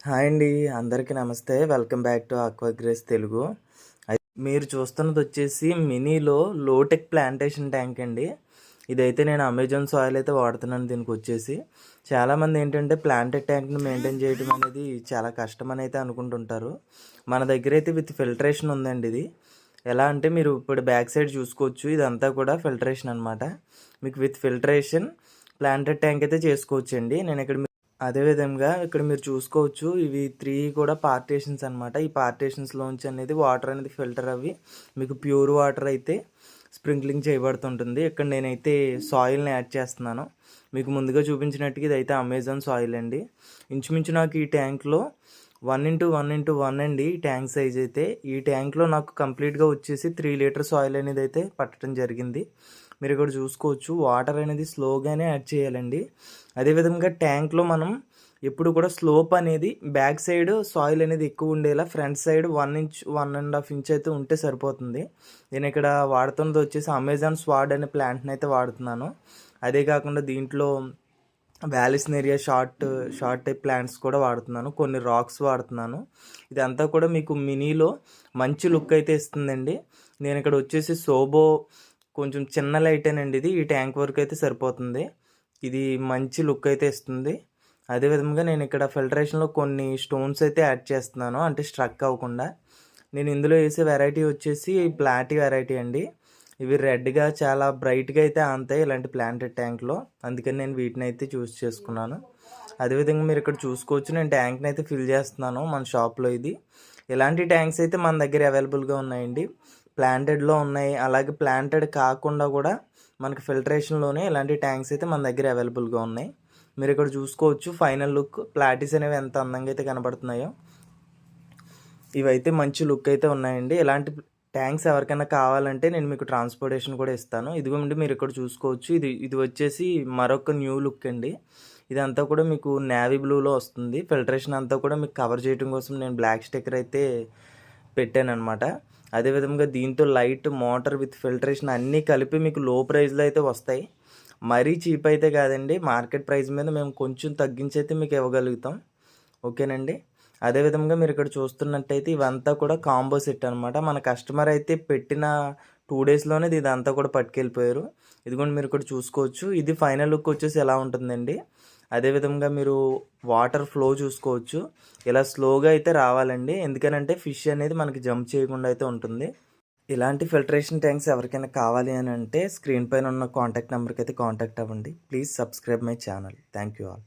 Hi అండి. అందరికీ నమస్తే. Welcome back to Aquagrace Telugu. మీరు చూస్తున్నది వచ్చేసి మినీలో లోటెక్ ప్లాంటేషన్ ట్యాంక్ అండి. ఇదైతే నేను అమెజాన్ సాయిల్ అయితే వాడుతున్నాను. దీనికి వచ్చేసి చాలామంది ఏంటంటే ప్లాంటెడ్ ట్యాంక్ని మెయింటైన్ చేయడం అనేది చాలా కష్టం అని అయితే అనుకుంటుంటారు. మన దగ్గర అయితే విత్ ఫిల్టరేషన్ ఉందండి. ఇది ఎలా అంటే మీరు ఇప్పుడు బ్యాక్ సైడ్ చూసుకోవచ్చు. ఇదంతా కూడా ఫిల్టరేషన్ అనమాట. మీకు విత్ ఫిల్టరేషన్ ప్లాంటెడ్ ట్యాంక్ అయితే చేసుకోవచ్చు అండి. నేను ఇక్కడ అదేవిధంగా ఇక్కడ మీరు చూసుకోవచ్చు. ఇవి 3 కూడా పార్టీషన్స్ అనమాట. ఈ పార్టీషన్స్లోంచి అనేది వాటర్ అనేది ఫిల్టర్ అవ్వి మీకు ప్యూర్ వాటర్ అయితే స్ప్రింక్లింగ్ చేయబడుతుంటుంది. ఇక్కడ నేనైతే సాయిల్ని యాడ్ చేస్తున్నాను. మీకు ముందుగా చూపించినట్టుగా ఇదైతే అమెజాన్ సాయిల్ అండి. ఇంచుమించు నాకు ఈ ట్యాంక్లో 1x1x1 అండి ఈ ట్యాంక్ సైజ్ అయితే. ఈ ట్యాంక్లో నాకు కంప్లీట్గా వచ్చేసి 3 లీటర్స్ ఆయిల్ అనేది అయితే పట్టడం జరిగింది. మీరు ఇక్కడ చూసుకోవచ్చు. వాటర్ అనేది స్లోగానే యాడ్ చేయాలండి. అదేవిధంగా ట్యాంక్లో మనం ఎప్పుడు కూడా స్లోప్ అనేది బ్యాక్ సైడ్ సాయిల్ అనేది ఎక్కువ ఉండేలా ఫ్రంట్ సైడ్ 1 ఇంచ్ 1.5 ఇంచ్ అయితే ఉంటే సరిపోతుంది. నేను ఇక్కడ వాడుతున్నది వచ్చేసి అమెజాన్ స్వాడ్ అనే ప్లాంట్ని అయితే వాడుతున్నాను. అదే కాకుండా దీంట్లో వ్యాలిస్నేరియా షార్ట్ టైప్ ప్లాంట్స్ కూడా వాడుతున్నాను. కొన్ని రాక్స్ వాడుతున్నాను. ఇదంతా కూడా మీకు మినీలో మంచి లుక్ అయితే ఇస్తుందండి. నేను ఇక్కడ వచ్చేసి సోబో కొంచెం చిన్న లైటేనండి ఇది. ఈ ట్యాంక్ వరకు అయితే సరిపోతుంది. ఇది మంచి లుక్ అయితే ఇస్తుంది. అదేవిధంగా నేను ఇక్కడ ఫిల్టరేషన్లో కొన్ని స్టోన్స్ అయితే యాడ్ చేస్తున్నాను, అంటే స్ట్రక్ అవ్వకుండా. నేను ఇందులో వేసే వెరైటీ వచ్చేసి ప్లాటీ వెరైటీ అండి. ఇవి రెడ్గా చాలా బ్రైట్గా అయితే ఆంతాయి ఇలాంటి ప్లాంటెడ్ ట్యాంక్లో. అందుకని నేను వీటిని అయితే చూస్ చేసుకున్నాను. అదేవిధంగా మీరు ఇక్కడ చూసుకోవచ్చు. నేను ట్యాంక్ని అయితే ఫిల్ చేస్తున్నాను మన షాప్లో. ఇది ఇలాంటి ట్యాంక్స్ అయితే మన దగ్గర అవైలబుల్గా ఉన్నాయండి. ప్లాంటెడ్లో ఉన్నాయి, అలాగే ప్లాంటెడ్ కాకుండా కూడా మనకి ఫిల్టరేషన్లోనే ఇలాంటి ట్యాంక్స్ అయితే మన దగ్గర అవైలబుల్గా ఉన్నాయి. మీరు ఇక్కడ చూసుకోవచ్చు ఫైనల్ లుక్ ప్లాటీస్ అనేవి ఎంత అందంగా అయితే కనబడుతున్నాయో. ఇవైతే మంచి లుక్ అయితే ఉన్నాయండి. ఇలాంటి ట్యాంక్స్ ఎవరికైనా కావాలంటే నేను మీకు ట్రాన్స్పోర్టేషన్ కూడా ఇస్తాను. ఇదిగోండి మీరు ఇక్కడ చూసుకోవచ్చు. ఇది వచ్చేసి మరొక న్యూ లుక్ అండి. ఇదంతా కూడా మీకు నేవీ బ్లూలో వస్తుంది. ఫిల్టరేషన్ అంతా కూడా మీకు కవర్ చేయడం కోసం నేను బ్లాక్ స్టిక్కర్ అయితే పెట్టాను అనమాట. అదేవిధంగా దీంతో లైట్ మోటార్ విత్ ఫిల్టరేషన్ అన్నీ కలిపి మీకు లో ప్రైస్లో అయితే వస్తాయి. మరీ చీప్ అయితే కాదండి. మార్కెట్ ప్రైస్ మీద మేము కొంచెం తగ్గించి అయితే మీకు ఇవ్వగలుగుతాం. ఓకేనండి. అదేవిధంగా మీరు ఇక్కడ చూస్తున్నట్టయితే ఇవంతా కూడా కాంబో సెట్ అనమాట. మన కస్టమర్ అయితే పెట్టిన 2 డేస్లోనే ఇదంతా కూడా పట్టుకెళ్ళిపోయారు. ఇదిగోండి మీరు ఇక్కడ చూసుకోవచ్చు. ఇది ఫైనల్ లుక్ వచ్చేసి ఎలా ఉంటుందండి. అదేవిధంగా మీరు వాటర్ ఫ్లో చూసుకోవచ్చు. ఇలా స్లోగా అయితే రావాలండి. ఎందుకనంటే ఫిష్ అనేది మనకి జంప్ చేయకుండా అయితే ఉంటుంది. ఇలాంటి ఫిల్టరేషన్ ట్యాంక్స్ ఎవరికైనా కావాలి అని అంటే స్క్రీన్ పైన ఉన్న కాంటాక్ట్ నెంబర్కి అయితే కాంటాక్ట్ అవ్వండి. Please subscribe my channel. Thank you all.